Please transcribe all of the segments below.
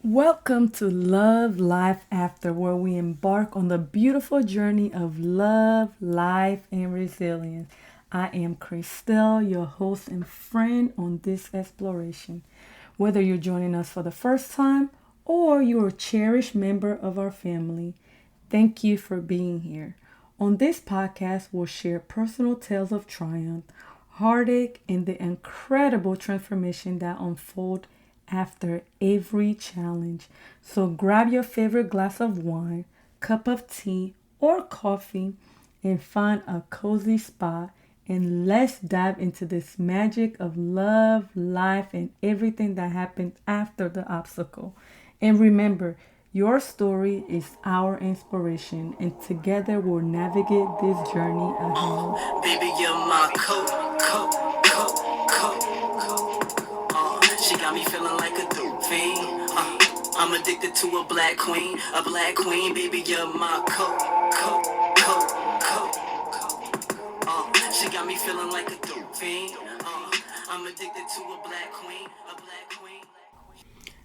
Welcome to Love Life After, where we embark on the beautiful journey of love, life, and resilience. I am Christelle, your host and friend on this exploration. Whether you're joining us for the first time or you're a cherished member of our family, thank you for being here. On this podcast, we'll share personal tales of triumph, heartache, and the incredible transformation that unfold after every challenge. So grab your favorite glass of wine, cup of tea, or coffee and find a cozy spot and let's dive into this magic of love, life, and everything that happens after the obstacle. And remember, your story is our inspiration, and together we'll navigate this journey ahead. Baby, you're my coat. She got me feeling like a dope fiend. I'm addicted to a black queen, Baby, you're my coat. She got me feeling like a dope fiend. I'm addicted to a black queen,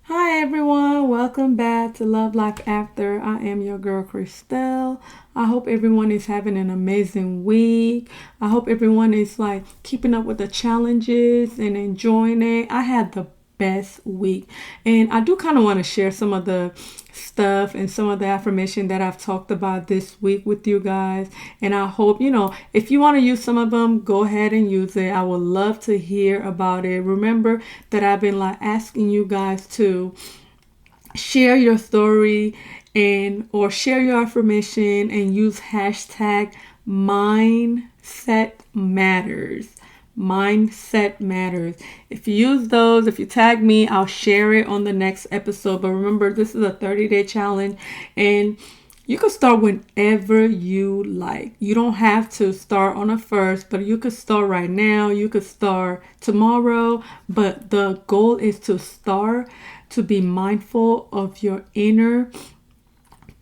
Hi everyone, welcome back to Love Life After. I am your girl Christelle. I hope everyone is having an amazing week. I hope everyone is like keeping up with the challenges and enjoying it. I had the best week, and I do kind of want to share some of the stuff and some of the affirmation that I've talked about this week with you guys. And I hope, if you want to use some of them, go ahead and use it. I would love to hear about it. Remember that I've been like asking you guys to share your story and or share your affirmation and use hashtag mindset matters. Mindset matters. If you use those, if you tag me, I'll share it on the next episode. But remember, this is a 30-day challenge and you can start whenever you like. You don't have to start on the first, but you could start right now. You could start tomorrow. But the goal is to start, to be mindful of your inner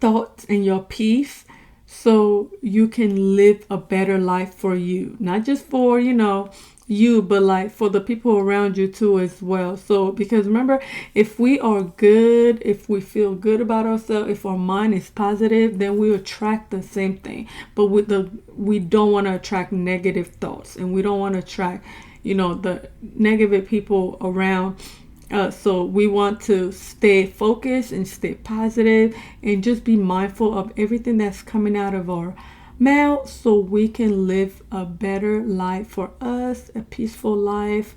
thoughts and your peace so you can live a better life for you. Not just for, you, but like for the people around you too as well. So because remember, if we are good, if we feel good about ourselves, if our mind is positive, then we attract the same thing. But we don't want to attract negative thoughts, and we don't want to attract the negative people around. So we want to stay focused and stay positive and just be mindful of everything that's coming out of our mouth so we can live a better life for us, a peaceful life.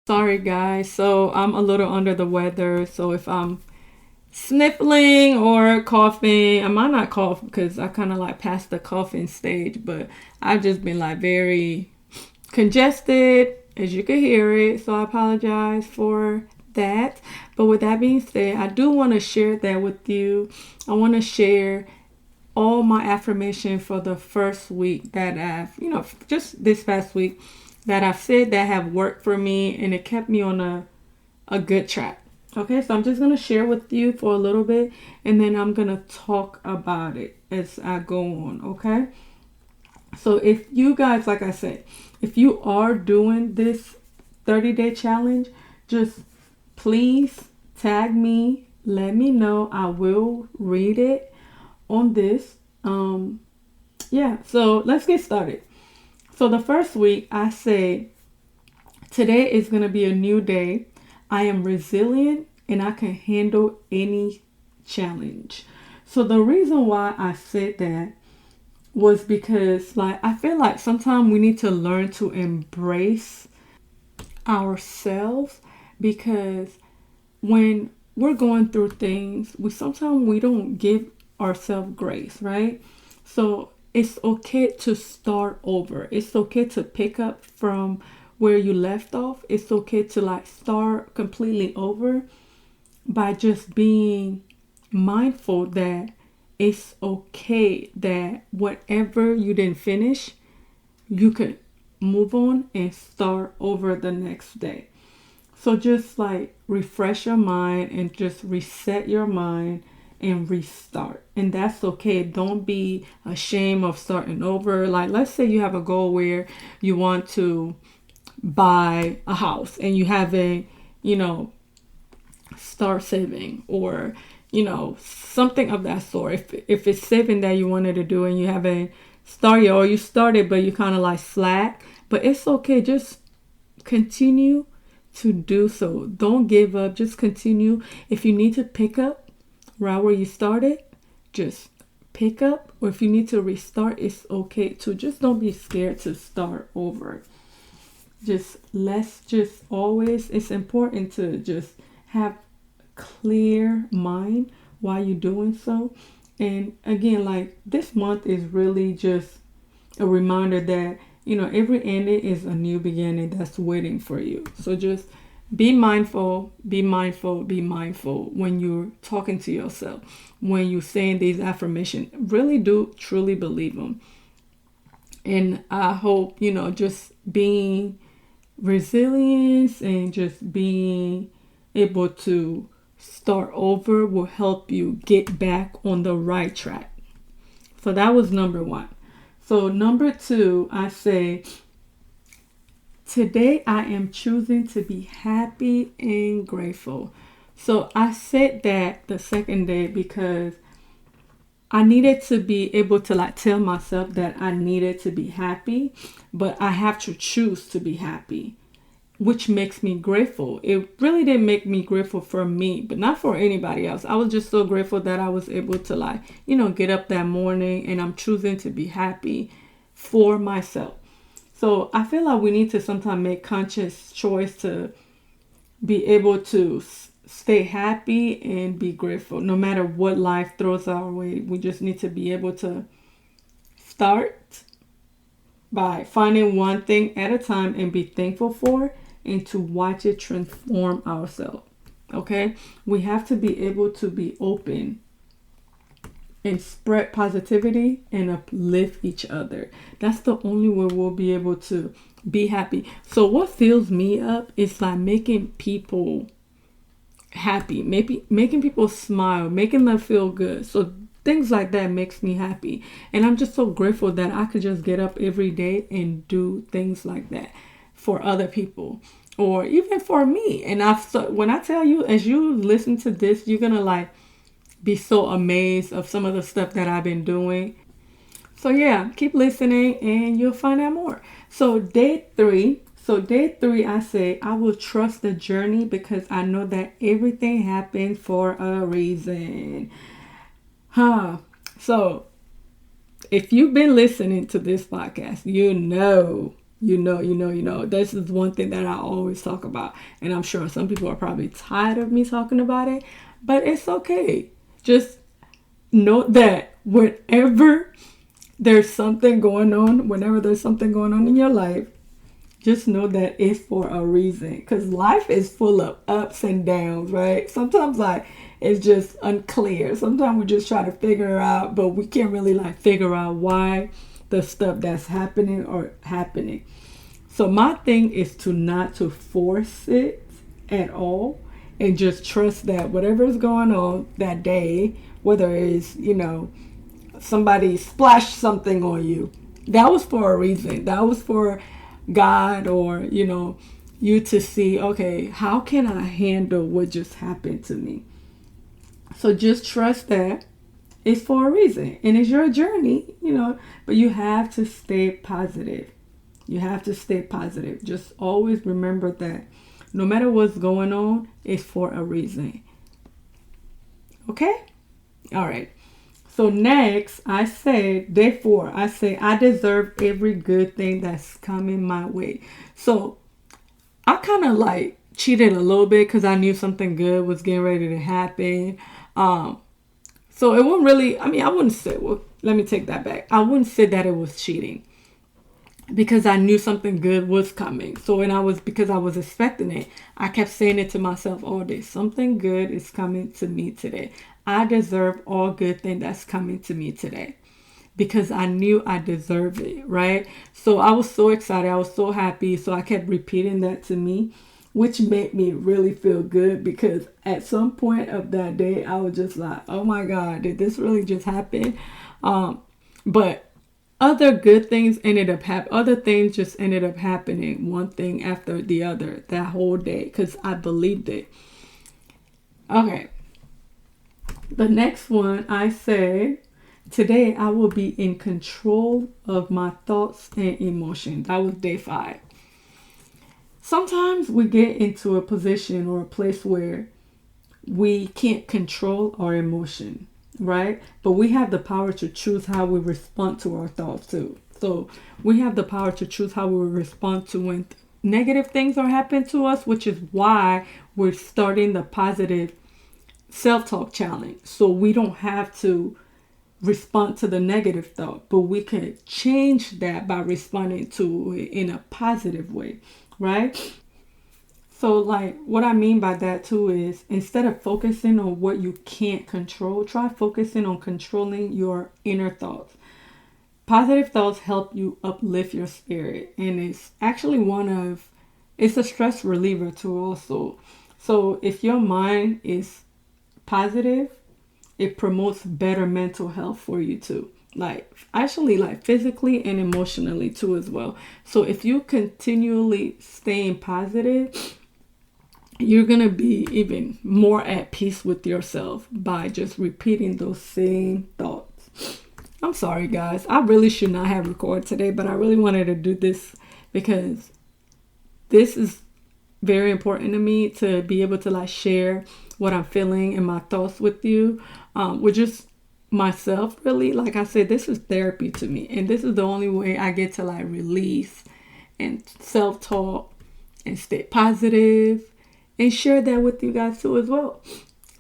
Sorry guys, so I'm a little under the weather, so if I'm sniffling or coughing, I might not cough because I kind of like passed the coughing stage, but I've just been like very congested, as you can hear it, so I apologize for that. But with that being said, I do want to share that with you. I want to share all my affirmation for the first week that I've, just this past week that I've said that have worked for me and it kept me on a good track. Okay, so I'm just going to share with you for a little bit and then I'm going to talk about it as I go on, okay? So if you guys, like I said, if you are doing this 30-day challenge, just please tag me, let me know. I will read it on this. So let's get started. So the first week I say, today is going to be a new day. I am resilient and I can handle any challenge. So the reason why I said that was because I feel like sometimes we need to learn to embrace ourselves, because when we're going through things, we don't give ourselves grace, right? So it's okay to start over. It's okay to pick up from where you left off. It's okay to start completely over by just being mindful that it's okay that whatever you didn't finish, you could move on and start over the next day. So just refresh your mind and just reset your mind and restart. And that's okay. Don't be ashamed of starting over. Let's say you have a goal where you want to buy a house and you haven't, start saving, or something of that sort. If it's saving that you wanted to do and you haven't started, or you started but you kind of like slack, but it's okay. Just continue to do so. Don't give up. Just continue. If you need to pick up right where you started, just pick up. Or if you need to restart, it's okay too. Just don't be scared to start over. Let's always, it's important to just have clear mind while you're doing so. And again, like, this month is really just a reminder that every ending is a new beginning that's waiting for you. So just be mindful, be mindful, be mindful when you're talking to yourself, when you're saying these affirmations. Really do truly believe them. And I hope just being resilience and just being able to start over will help you get back on the right track. So that was number one. So number two, I say, today I am choosing to be happy and grateful. So I said that the second day because I needed to be able to like tell myself that I needed to be happy, but I have to choose to be happy, which makes me grateful. It really didn't make me grateful for me, but not for anybody else. I was just so grateful that I was able to like, get up that morning, and I'm choosing to be happy for myself. So I feel like we need to sometimes make conscious choice to be able to stay happy and be grateful no matter what life throws our way. We just need to be able to start by finding one thing at a time and be thankful for, and to watch it transform ourselves. Okay? We have to be able to be open and spread positivity and uplift each other. That's the only way we'll be able to be happy. So what fills me up is like making people happy, maybe making people smile, making them feel good. So things like that makes me happy. And I'm just so grateful that I could just get up every day and do things like that for other people, or even for me. And when I tell you, as you listen to this, you're gonna like be so amazed of some of the stuff that I've been doing. So yeah, keep listening and you'll find out more. So day three, I say, I will trust the journey because I know that everything happens for a reason. So if you've been listening to this podcast, you know, this is one thing that I always talk about. And I'm sure some people are probably tired of me talking about it, but it's okay. Just know that whenever there's something going on in your life, just know that it's for a reason. Because life is full of ups and downs, right? Sometimes like it's just unclear. Sometimes we just try to figure it out, but we can't really like figure out why the stuff that's happening. So my thing is to not to force it at all, and just trust that whatever is going on that day, whether it's, somebody splashed something on you, that was for a reason. That was for God, or, you to see, okay, how can I handle what just happened to me? So just trust that it's for a reason, and it's your journey, but you have to stay positive. You have to stay positive. Just always remember that no matter what's going on, it's for a reason. Okay? All right. So next, I say, day 4, I say, I deserve every good thing that's coming my way. So I kind of like cheated a little bit because I knew something good was getting ready to happen. So it wasn't really, I wouldn't say, well, let me take that back. I wouldn't say that it was cheating, because I knew something good was coming. So because I was expecting it, I kept saying it to myself all day. Something good is coming to me today. I deserve all good thing that's coming to me today, because I knew I deserved it, right? So I was so excited. I was so happy. So I kept repeating that to me, which made me really feel good, because at some point of that day, I was just like, oh my God, did this really just happen? But other good things other things just ended up happening, one thing after the other, that whole day, because I believed it. Okay. The next one, I said, today I will be in control of my thoughts and emotions. That was day 5. Sometimes we get into a position or a place where we can't control our emotion, right? But we have the power to choose how we respond to our thoughts too. So we have the power to choose how we respond to when negative things are happening to us, which is why we're starting the positive self-talk challenge. So we don't have to respond to the negative thought, but we can change that by responding to it in a positive way, right? So, like, what I mean by that too is instead of focusing on what you can't control, try focusing on controlling your inner thoughts. Positive thoughts help you uplift your spirit, and it's actually it's a stress reliever too, also. So, if your mind is positive, it promotes better mental health for you too. Like, actually, like physically and emotionally too, as well. So, if you continually staying positive, you're going to be even more at peace with yourself by just repeating those same thoughts. I'm sorry, guys. I really should not have recorded today, but I really wanted to do this because this is very important to me to be able to like share what I'm feeling and my thoughts with you, with just myself, really. Like I said, this is therapy to me, and this is the only way I get to like release and self-talk and stay positive and share that with you guys too as well.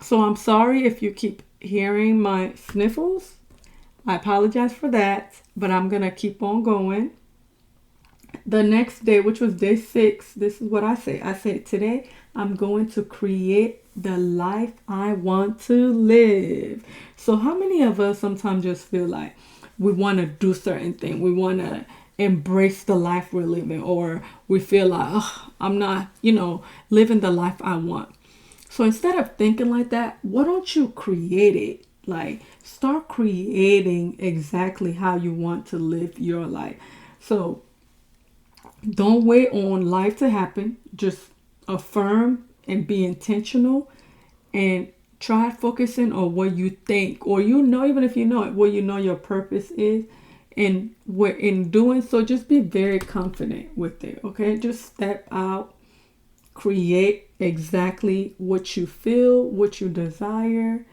So I'm sorry if you keep hearing my sniffles. I apologize for that, but I'm gonna keep on going. The next day, which was day 6, this is what I say. I said, today I'm going to create the life I want to live. So how many of us sometimes just feel like we want to do certain things? We want to embrace the life we're living, or we feel like, oh, I'm not, living the life I want. So instead of thinking like that, why don't you create it? Like, start creating exactly how you want to live your life. So don't wait on life to happen. Just affirm and be intentional, and try focusing on what you think, or even if you know it, what your purpose is. And in doing so, just be very confident with it, okay? Just step out, create exactly what you feel, what you desire,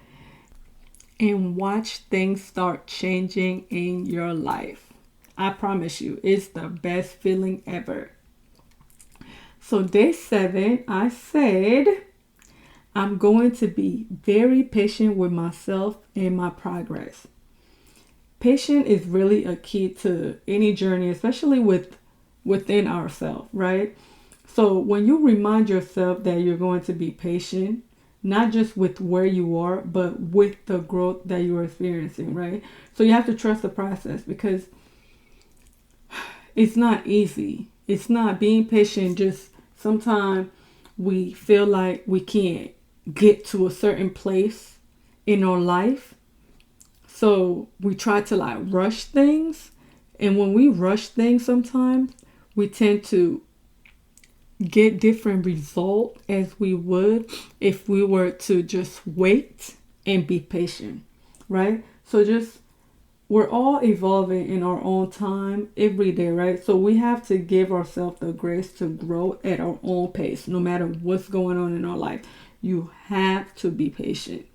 and watch things start changing in your life. I promise you, it's the best feeling ever. So day 7, I said, I'm going to be very patient with myself and my progress. Patience is really a key to any journey, especially within ourselves, right? So when you remind yourself that you're going to be patient, not just with where you are, but with the growth that you're experiencing, right? So you have to trust the process, because it's not easy. It's not being patient. Just sometimes we feel like we can't get to a certain place in our life. So we try to like rush things. And when we rush things, sometimes we tend to get different result as we would if we were to just wait and be patient, right? So just, we're all evolving in our own time every day, right? So we have to give ourselves the grace to grow at our own pace, no matter what's going on in our life. You have to be patient.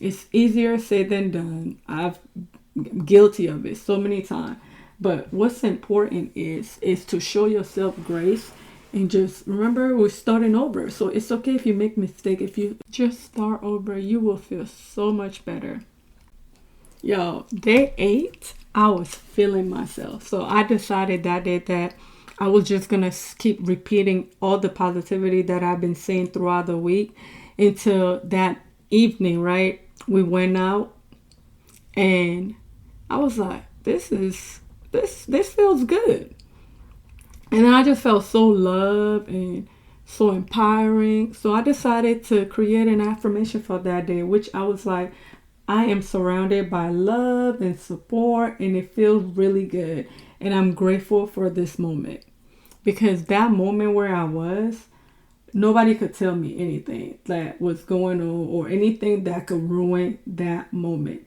It's easier said than done. I'm guilty of it so many times. But what's important is to show yourself grace, and just remember, we're starting over. So it's okay if you make mistakes. If you just start over, you will feel so much better. Yo, day 8, I was feeling myself. So I decided that day that I was just going to keep repeating all the positivity that I've been saying throughout the week until that evening, right? We went out, and I was like, this feels good. And then I just felt so loved and so empowering. So I decided to create an affirmation for that day, which I was like, I am surrounded by love and support, and it feels really good. And I'm grateful for this moment, because that moment where I was, nobody could tell me anything that was going on or anything that could ruin that moment.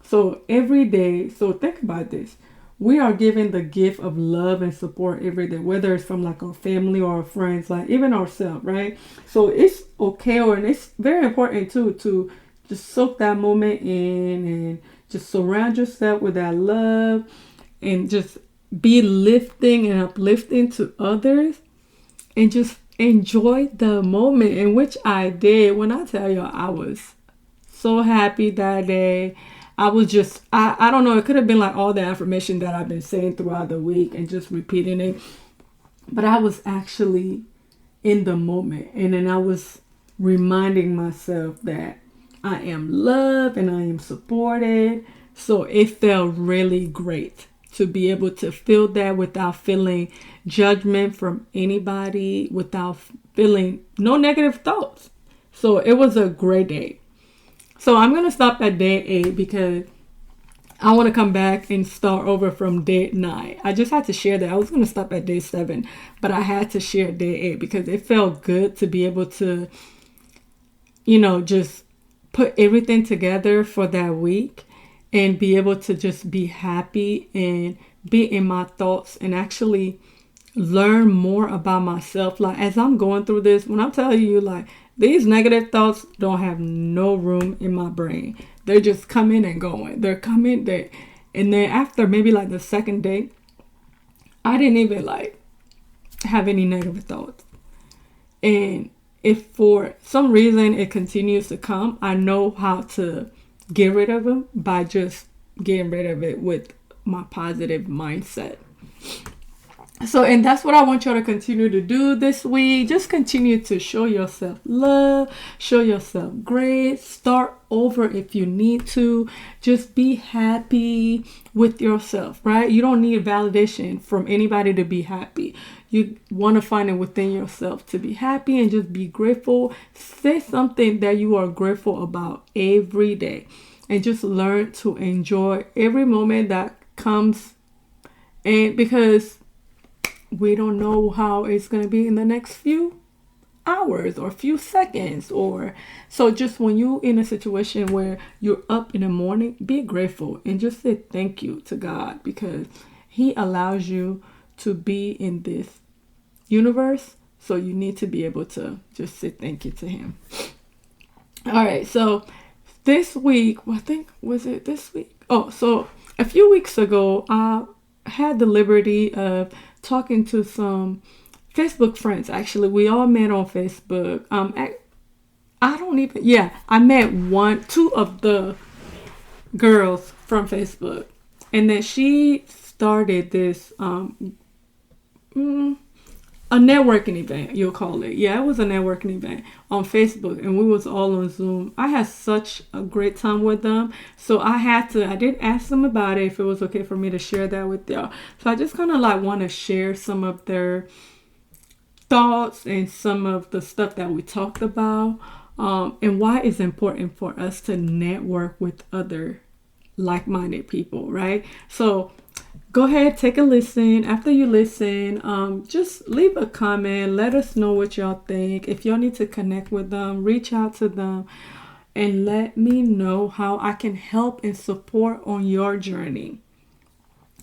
So every day, so think about this. We are given the gift of love and support every day, whether it's from like our family or our friends, like even ourselves, right? So it's okay, or and it's very important too to just soak that moment in and just surround yourself with that love and just be lifting and uplifting to others and just enjoy the moment, in which I did. When I tell you, I was so happy that day. I was just, I don't know, it could have been like all the affirmation that I've been saying throughout the week and just repeating it. But I was actually in the moment. And then I was reminding myself that I am loved and I am supported. So it felt really great to be able to feel that without feeling judgment from anybody, without feeling no negative thoughts. So it was a great day. So I'm going to stop at day 8 because I want to come back and start over from day 9. I just had to share that. I was going to stop at day 7, but I had to share day 8 because it felt good to be able to, just put everything together for that week and be able to just be happy and be in my thoughts and actually learn more about myself. Like as I'm going through this, when I'm telling you, like these negative thoughts don't have no room in my brain. They're just coming and going. They're coming there. And then after maybe like the second day, I didn't even like have any negative thoughts. And if for some reason it continues to come, I know how to get rid of them by just getting rid of it with my positive mindset. So, and that's what I want y'all to continue to do this week. Just continue to show yourself love, show yourself grace, start over if you need to. Just be happy with yourself, right? You don't need validation from anybody to be happy. You want to find it within yourself to be happy and just be grateful. Say something that you are grateful about every day and just learn to enjoy every moment that comes. And because we don't know how it's going to be in the next few hours or few seconds, or so just when you in a situation where you're up in the morning, be grateful and just say thank you to God because he allows you to be in this universe. So you need to be able to just say thank you to him. All right, so this week, I think, was it this week? Oh, so a few weeks ago, I had the liberty of talking to some Facebook friends. Actually, we all met on Facebook. I don't even, yeah, I met two of the girls from Facebook, and then she started this a networking event, you'll call it. Yeah, it was a networking event on Facebook, and we was all on Zoom. I had such a great time with them. So I did ask them about it, if it was okay for me to share that with y'all. So I just kind of like want to share some of their thoughts and some of the stuff that we talked about, and why it's important for us to network with other like-minded people, right? So go ahead, take a listen. After you listen, just leave a comment. Let us know what y'all think. If y'all need to connect with them, reach out to them and let me know how I can help and support on your journey.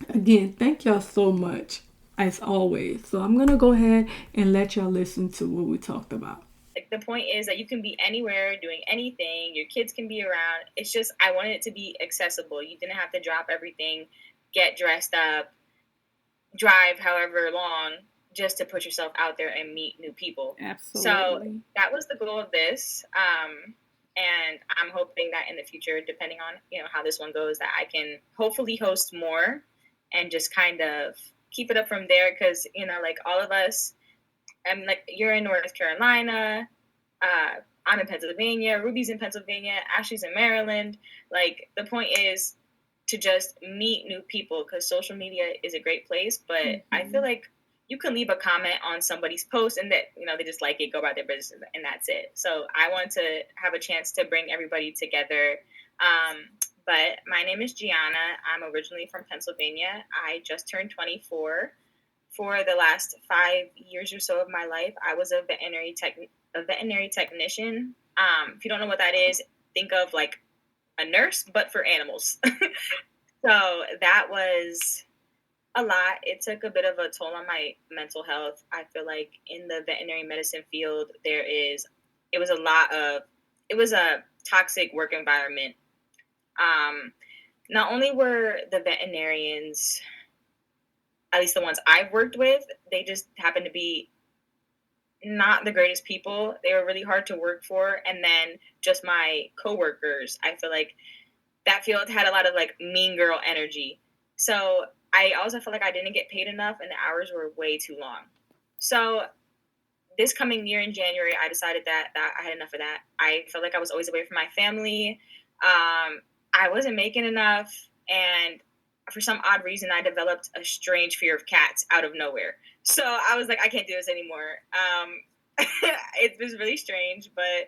Again, thank y'all so much, as always. So I'm going to go ahead and let y'all listen to what we talked about. Like the point is that you can be anywhere doing anything. Your kids can be around. It's just I wanted it to be accessible. You didn't have to drop everything, get dressed up, drive however long just to put yourself out there and meet new people. Absolutely. So that was the goal of this. And I'm hoping that in the future, depending on how this one goes, that I can hopefully host more and just kind of keep it up from there. Because like all of us, I'm like, you're in North Carolina, I'm in Pennsylvania, Ruby's in Pennsylvania, Ashley's in Maryland. Like the point is to just meet new people, because social media is a great place, but I feel like you can leave a comment on somebody's post and that they just like it, go about their business, and that's it. So I want to have a chance to bring everybody together. But my name is Gianna. I'm originally from Pennsylvania. I just turned 24 for the last 5 years or so of my life, I was a veterinary technician. If you don't know what that is, think of like a nurse, but for animals. So that was a lot. It took a bit of a toll on my mental health. I feel like in the veterinary medicine field, it was a toxic work environment. Not only were the veterinarians, at least the ones I've worked with, they just happened to be not the greatest people. They were really hard to work for. And then just my coworkers, I feel like that field had a lot of like mean girl energy. So I also felt like I didn't get paid enough and the hours were way too long. So this coming year in January, I decided that I had enough of that. I felt like I was always away from my family. I wasn't making enough. And for some odd reason, I developed a strange fear of cats out of nowhere. So I was like, I can't do this anymore. It was really strange, but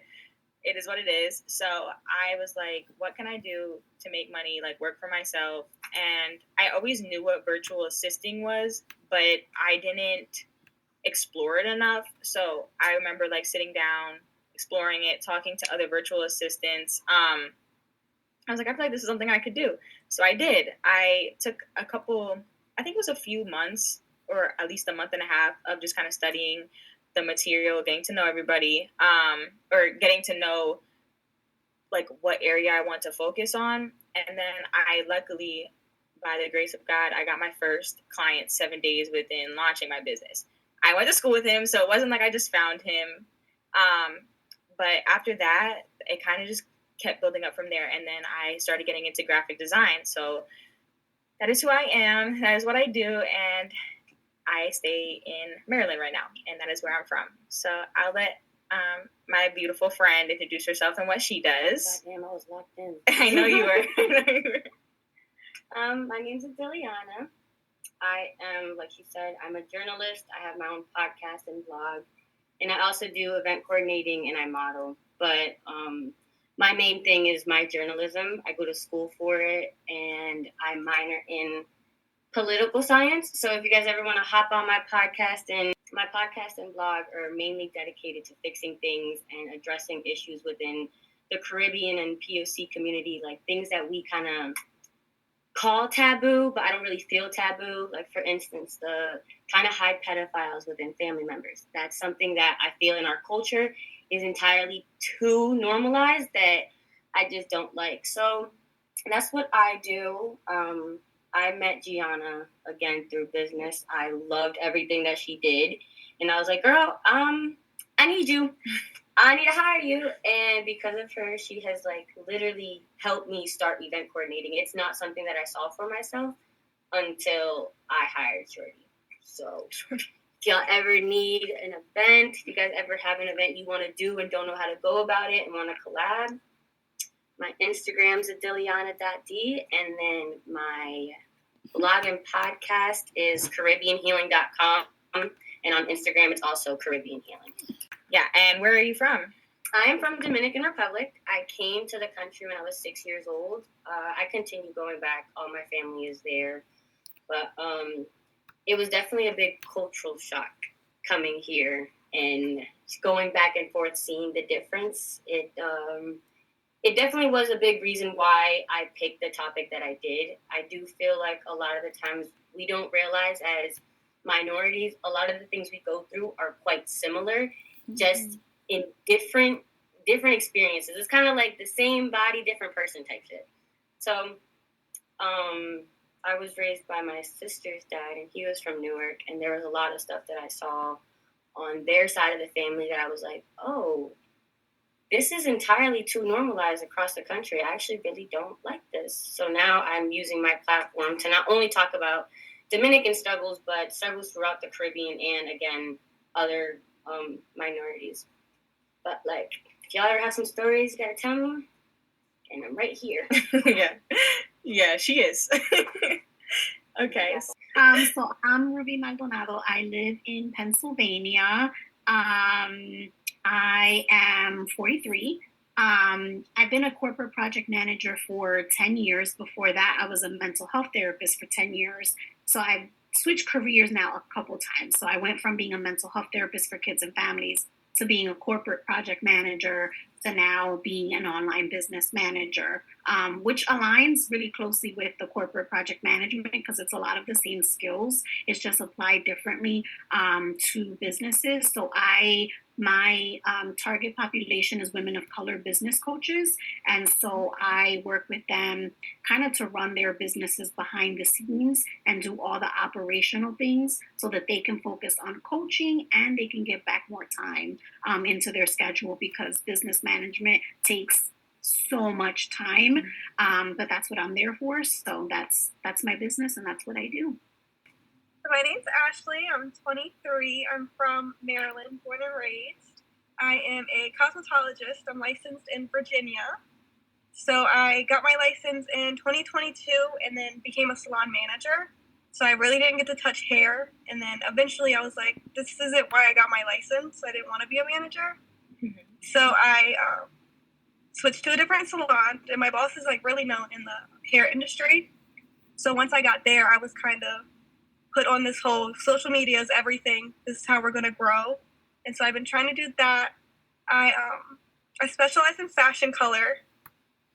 it is what it is. So I was like, what can I do to make money, like work for myself? And I always knew what virtual assisting was, but I didn't explore it enough. So I remember like sitting down, exploring it, talking to other virtual assistants. I was like, I feel like this is something I could do. So I did. I took I think it was a few months or at least a month and a half of just kind of studying the material, getting to know everybody, or getting to know like what area I want to focus on. And then I luckily, by the grace of God, I got my first client 7 days within launching my business. I went to school with him, so it wasn't like I just found him. But after that, it kind of just kept building up from there. And then I started getting into graphic design. So that is who I am. That is what I do. And I stay in Maryland right now, and that is where I'm from. So I'll let my beautiful friend introduce herself and what she does. God damn, I was locked in. I know you were. My name's Adiliana. I am, like she said, I'm a journalist. I have my own podcast and blog, and I also do event coordinating and I model. But my main thing is my journalism. I go to school for it, and I minor in political science. So if you guys ever want to hop on my podcast and blog are mainly dedicated to fixing things and addressing issues within the Caribbean and POC community, like things that we kind of call taboo, but I don't really feel taboo. Like, for instance, the kind of hide pedophiles within family members. That's something that I feel in our culture is entirely too normalized that I just don't like. So that's what I do. I met Gianna again through business. I loved everything that she did. And I was like, girl, I need you. I need to hire you. And because of her, she has like literally helped me start event coordinating. It's not something that I saw for myself until I hired Shorty. So if y'all ever need an event, if you guys ever have an event you want to do and don't know how to go about it and want to collab, my Instagram's adiliana.d, and then my blog and podcast is caribbeanhealing.com, and on Instagram it's also Caribbean Healing. Yeah, and where are you from? I am from Dominican Republic. I came to the country when I was 6 years old. I continue going back. All my family is there. But it was definitely a big cultural shock coming here and going back and forth, seeing the difference. It definitely was a big reason why I picked the topic that I did. I do feel like a lot of the times we don't realize as minorities, a lot of the things we go through are quite similar, just in different experiences. It's kind of like the same body, different person type shit. So I was raised by my sister's dad, and he was from Newark, and there was a lot of stuff that I saw on their side of the family that I was like, oh, this is entirely too normalized across the country. I actually really don't like this. So now I'm using my platform to not only talk about Dominican struggles, but struggles throughout the Caribbean and, again, other minorities. But, like, if y'all ever have some stories you gotta tell me, and I'm right here. Yeah, she is. Okay. So I'm Ruby Maldonado. I live in Pennsylvania. I am 43. I've been a corporate project manager for 10 years. Before that, I was a mental health therapist for 10 years. So I've switched careers now a couple times. So I went from being a mental health therapist for kids and families to being a corporate project manager to now being an online business manager, which aligns really closely with the corporate project management because it's a lot of the same skills. It's just applied differently to businesses. So my target population is women of color business coaches. And so I work with them kind of to run their businesses behind the scenes and do all the operational things so that they can focus on coaching and they can get back more time into their schedule because business management takes so much time. But that's what I'm there for. So that's my business and that's what I do. My name's Ashley. I'm 23. I'm from Maryland, born and raised. I am a cosmetologist. I'm licensed in Virginia. So I got my license in 2022 and then became a salon manager. So I really didn't get to touch hair. And then eventually I was like, this isn't why I got my license. I didn't want to be a manager. Mm-hmm. So I switched to a different salon. And my boss is like really known in the hair industry. So once I got there, I was kind of put on this whole social media is everything. This is how we're going to grow. And so I've been trying to do that. I specialize in fashion color,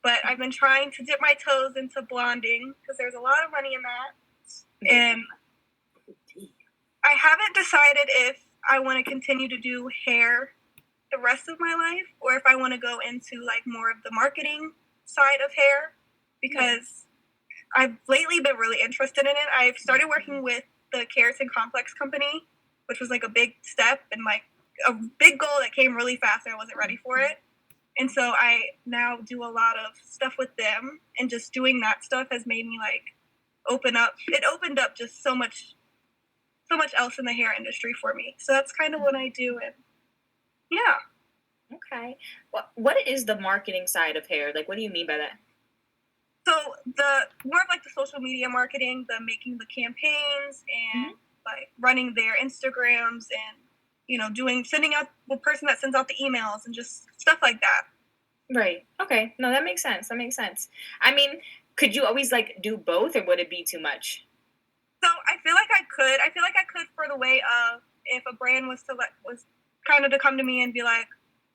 but I've been trying to dip my toes into blonding because there's a lot of money in that. And I haven't decided if I want to continue to do hair the rest of my life or if I want to go into like more of the marketing side of hair because I've lately been really interested in it. I've started working with the Keratin Complex company, which was like a big step and like a big goal that came really fast and I wasn't ready for it. And so I now do a lot of stuff with them and just doing that stuff has made me like open up. It opened up just so much else in the hair industry for me. So that's kind of what I do. And yeah. Okay. What is the marketing side of hair? Like, what do you mean by that? So the more of like the social media marketing, the making the campaigns and like running their Instagrams and, you know, sending out the person that sends out the emails and just stuff like that. Right. Okay. No, that makes sense. I mean, could you always like do both or would it be too much? So I feel like I could for the way of if a brand was kind of to come to me and be like,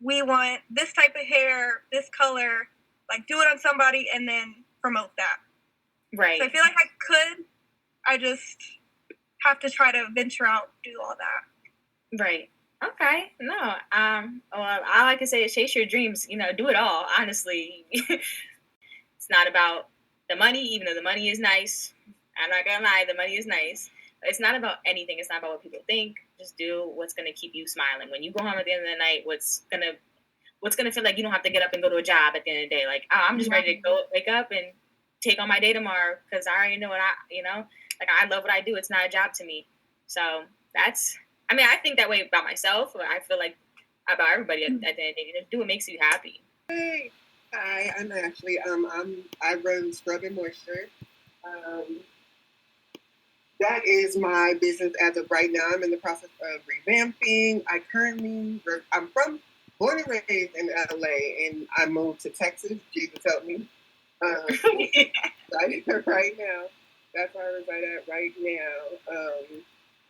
we want this type of hair, this color, like do it on somebody and then promote that. Right. So I feel like I could. I just have to try to venture out, do all that. Right. Okay. No. All I can say is chase your dreams. You know, do it all. Honestly, it's not about the money, even though the money is nice. I'm not gonna lie, the money is nice. It's not about anything. It's not about what people think. Just do what's gonna keep you smiling. When you go home at the end of the night, what's gonna feel like you don't have to get up and go to a job at the end of the day. Like, oh, I'm just ready to go wake up and take on my day tomorrow because I already know like I love what I do. It's not a job to me. So I think that way about myself. I feel like about everybody at the end of the day. Just do what makes you happy. Hey, hi, I'm Ashley. I run Scrub and Moisture. That is my business as of right now. I'm in the process of revamping. I'm born and raised in LA, and I moved to Texas. Jesus help me. Right now. That's where I reside at right now.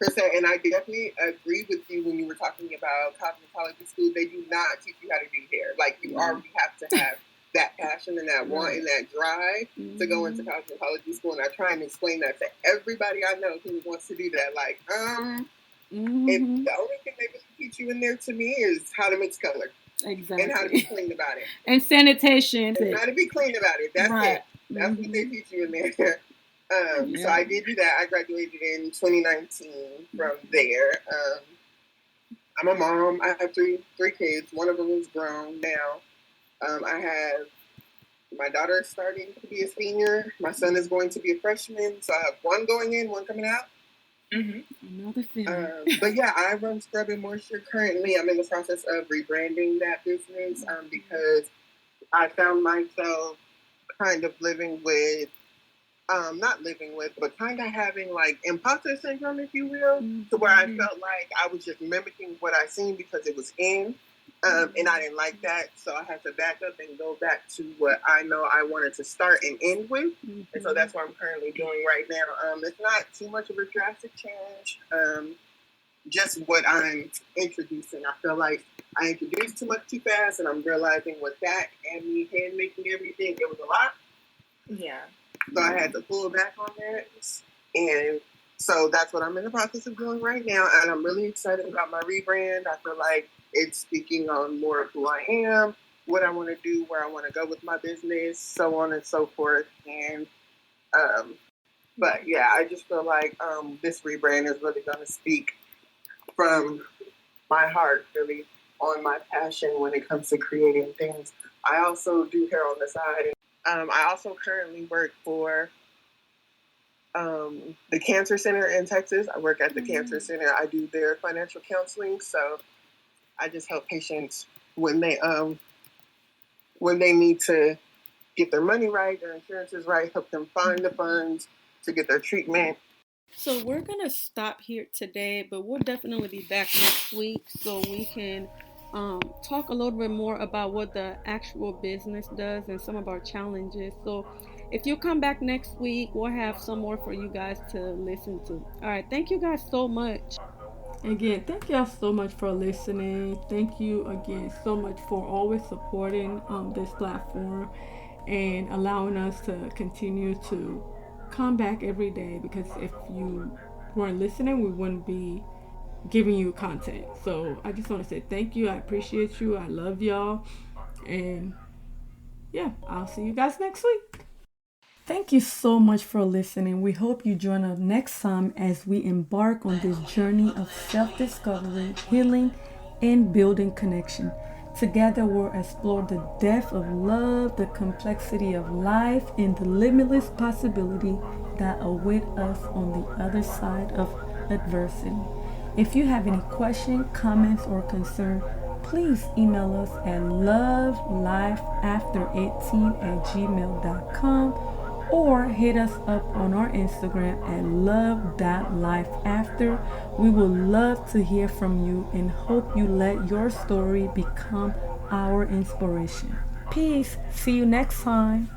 Christelle, and I definitely agree with you when you were talking about cosmetology school. They do not teach you how to do hair. Like, you already have to have that passion and that want and that drive to go into cosmetology school. And I try and explain that to everybody I know who wants to do that. Like, if the only thing they really teach you in there to me is how to mix color. Exactly. And how to be clean about it. And sanitation. And how to be clean about it. That's it. That's what they teach you in there. So I did do that. I graduated in 2019 from there. I'm a mom. I have three kids. One of them is grown now. I have my daughter starting to be a senior. My son is going to be a freshman. So I have one going in, one coming out. Another thing. But yeah, I run Scrub and Moisture currently. I'm in the process of rebranding that business because I found myself kind of but kind of having like imposter syndrome, if you will, to where I felt like I was just mimicking what I seen because it was in. And I didn't like that, so I had to back up and go back to what I know I wanted to start and end with. And so that's what I'm currently doing right now. It's not too much of a drastic change, just what I'm introducing. I feel like I introduced too much too fast, and I'm realizing with that and me hand making everything, it was a lot. Yeah. So I had to pull back on that. And so that's what I'm in the process of doing right now. And I'm really excited about my rebrand. I feel like it's speaking on more of who I am, what I want to do, where I want to go with my business, so on and so forth. And, but yeah, I just feel like this rebrand is really going to speak from my heart, really, on my passion when it comes to creating things. I also do hair on the side. I also currently work for the Cancer Center in Texas. I work at the Cancer Center. I do their financial counseling, so I just help patients when they need to get their money right, their insurances right, help them find the funds to get their treatment. So we're going to stop here today, but we'll definitely be back next week so we can talk a little bit more about what the actual business does and some of our challenges. So if you come back next week, we'll have some more for you guys to listen to. All right. Thank you guys so much. Again, thank y'all so much for listening. Thank you again so much for always supporting this platform and allowing us to continue to come back every day, because if you weren't listening, we wouldn't be giving you content. So I just want to say thank you. I appreciate you. I love y'all. And yeah, I'll see you guys next week. Thank you so much for listening. We hope you join us next time as we embark on this journey of self-discovery, healing, and building connection. Together we'll explore the depth of love, the complexity of life, and the limitless possibility that await us on the other side of adversity. If you have any questions, comments, or concern, please email us at lovelifeafter18@gmail.com or hit us up on our Instagram at love.lifeafter. We would love to hear from you and hope you let your story become our inspiration. Peace. See you next time.